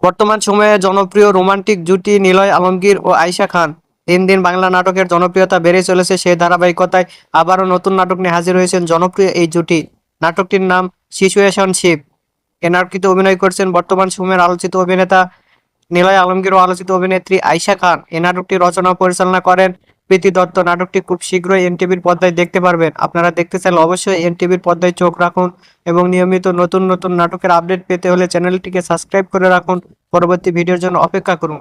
বর্তমান সময়ে জনপ্রিয় রোমান্টিক জুটি নিলয় আলমগীর ও আয়েশা খান। দিন দিন বাংলা নাটকের জনপ্রিয়তা বেড়ে চলেছে, সেই ধারাবাহিকতায় আবারও নতুন নাটক নিয়ে হাজির হয়েছেন জনপ্রিয় এই জুটি। নাটকটির নাম সিচুয়েশনশিপ। এনার্কিতে অভিনয় করছেন বর্তমান সময়ের আলোচিত অভিনেতা নিলয় আলমগীর ও আলোচিত অভিনেত্রী আয়েশা খান। এই নাটকটি রচনা ও পরিচালনা করেন প্রীতি দত্ত। নাটকটি খুব শীঘ্রই এনটিভির পর্দায় দেখতে পারবেন। আপনারা দেখতে চাইলে অবশ্যই এনটিভির পর্দায় চোখ রাখুন এবং নিয়মিত নতুন নতুন নাটকের আপডেট পেতে হলে চ্যানেলটিকে সাবস্ক্রাইব করে রাখুন। পরবর্তী ভিডিওর জন্য অপেক্ষা করুন।